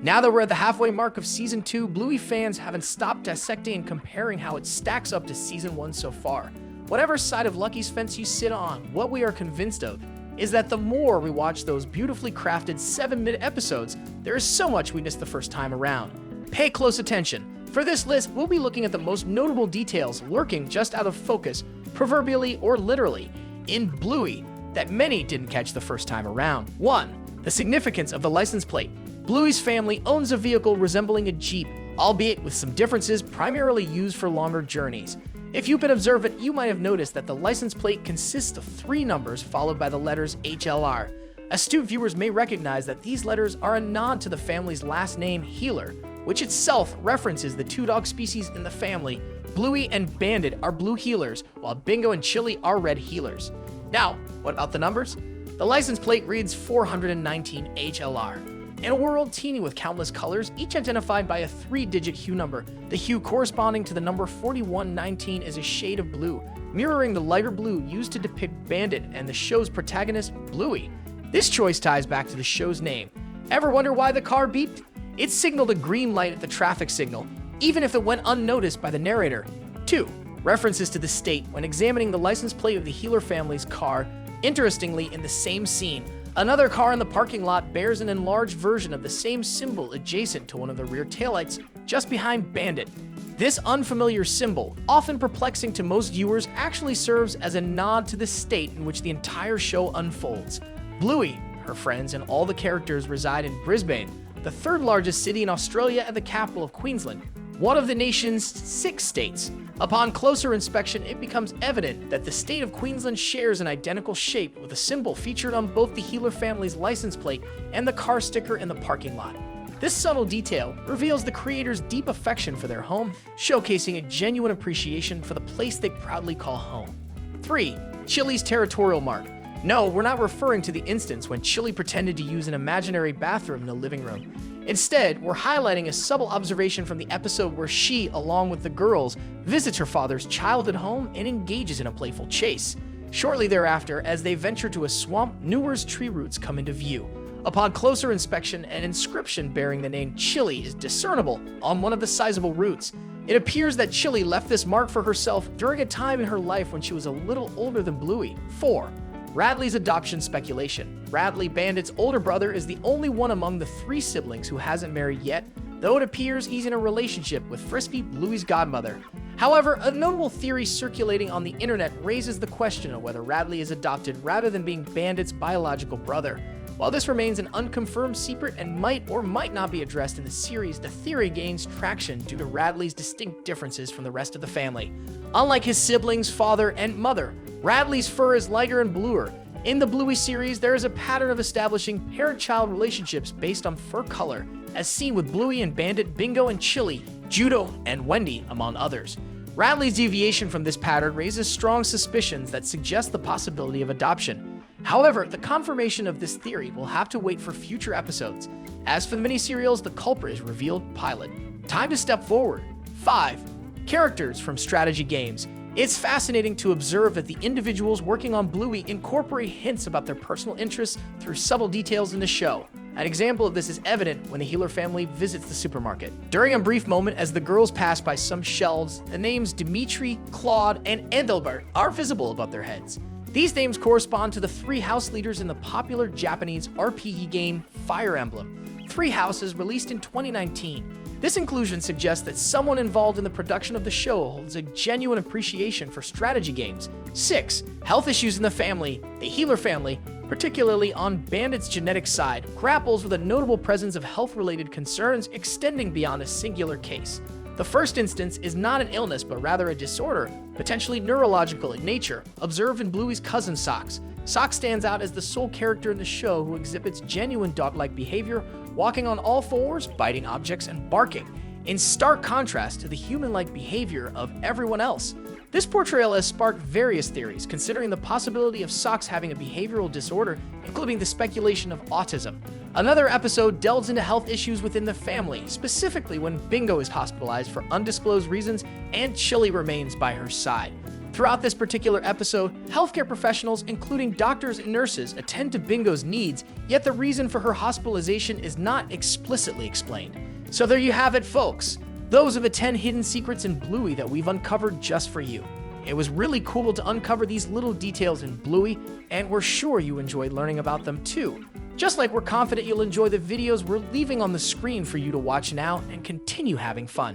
Now that we're at the halfway mark of Season 2, Bluey fans haven't stopped dissecting and comparing how it stacks up to Season 1 so far. Whatever side of Lucky's fence you sit on, what we are convinced of is that the more we watch those beautifully crafted 7-minute episodes, there is so much we missed the first time around. Pay close attention. For this list, we'll be looking at the most notable details lurking just out of focus, proverbially or literally, in Bluey that many didn't catch the first time around. 1. The significance of the license plate. Bluey's family owns a vehicle resembling a Jeep, albeit with some differences primarily used for longer journeys. If you've been observant, you might have noticed that the license plate consists of 3 numbers followed by the letters HLR. Astute viewers may recognize that these letters are a nod to the family's last name, Heeler, which itself references the 2 dog species in the family. Bluey and Bandit are blue heelers, while Bingo and Chili are red heelers. Now, what about the numbers? The license plate reads 419 HLR. In a world teeming with countless colors, each identified by a 3-digit hue number, the hue corresponding to the number 4119 is a shade of blue, mirroring the lighter blue used to depict Bandit and the show's protagonist, Bluey. This choice ties back to the show's name. Ever wonder why the car beeped? It signaled a green light at the traffic signal, even if it went unnoticed by the narrator. 2. References to the state when examining the license plate of the Heeler family's car. Interestingly, in the same scene, another car in the parking lot bears an enlarged version of the same symbol adjacent to one of the rear taillights, just behind Bandit. This unfamiliar symbol, often perplexing to most viewers, actually serves as a nod to the state in which the entire show unfolds. Bluey, her friends, and all the characters reside in Brisbane, the 3rd largest city in Australia and the capital of Queensland, one of the nation's 6 states. Upon closer inspection, it becomes evident that the state of Queensland shares an identical shape with a symbol featured on both the Heeler family's license plate and the car sticker in the parking lot. This subtle detail reveals the creators' deep affection for their home, showcasing a genuine appreciation for the place they proudly call home. 3. Chili's territorial mark. No, we're not referring to the instance when Chili pretended to use an imaginary bathroom in the living room. Instead, we're highlighting a subtle observation from the episode where she, along with the girls, visits her father's childhood home and engages in a playful chase. Shortly thereafter, as they venture to a swamp, numerous tree roots come into view. Upon closer inspection, an inscription bearing the name Chili is discernible on one of the sizable roots. It appears that Chili left this mark for herself during a time in her life when she was a little older than Bluey. 4. Radley's adoption speculation. Radley, Bandit's older brother, is the only one among the 3 siblings who hasn't married yet, though it appears he's in a relationship with Frisbee, Bluey's godmother. However, a notable theory circulating on the internet raises the question of whether Radley is adopted rather than being Bandit's biological brother. While this remains an unconfirmed secret and might or might not be addressed in the series, the theory gains traction due to Radley's distinct differences from the rest of the family. Unlike his siblings, father, and mother, Radley's fur is lighter and bluer. In the Bluey series, there is a pattern of establishing parent-child relationships based on fur color, as seen with Bluey and Bandit, Bingo and Chili, Judo, and Wendy, among others. Radley's deviation from this pattern raises strong suspicions that suggest the possibility of adoption. However, the confirmation of this theory will have to wait for future episodes. As for the miniserials, the culprit is revealed pilot. Time to step forward. 5. Characters from strategy games. It's fascinating to observe that the individuals working on Bluey incorporate hints about their personal interests through subtle details in the show. An example of this is evident when the Heeler family visits the supermarket. During a brief moment as the girls pass by some shelves, the names Dimitri, Claude, and Endelbert are visible above their heads. These names correspond to the 3 house leaders in the popular Japanese RPG game Fire Emblem. 3 houses released in 2019. This inclusion suggests that someone involved in the production of the show holds a genuine appreciation for strategy games. 6. Health issues in the family. The Heeler family, particularly on Bandit's genetic side, grapples with a notable presence of health-related concerns extending beyond a singular case. The first instance is not an illness, but rather a disorder, potentially neurological in nature, observed in Bluey's cousin Socks. Socks stands out as the sole character in the show who exhibits genuine dog-like behavior, walking on all fours, biting objects, and barking, in stark contrast to the human-like behavior of everyone else. This portrayal has sparked various theories, considering the possibility of Socks having a behavioral disorder, including the speculation of autism. Another episode delves into health issues within the family, specifically when Bingo is hospitalized for undisclosed reasons and Chili remains by her side. Throughout this particular episode, healthcare professionals, including doctors and nurses, attend to Bingo's needs, yet the reason for her hospitalization is not explicitly explained. So there you have it, folks. Those are the 10 hidden secrets in Bluey that we've uncovered just for you. It was really cool to uncover these little details in Bluey, and we're sure you enjoyed learning about them too. Just like we're confident you'll enjoy the videos we're leaving on the screen for you to watch now and continue having fun.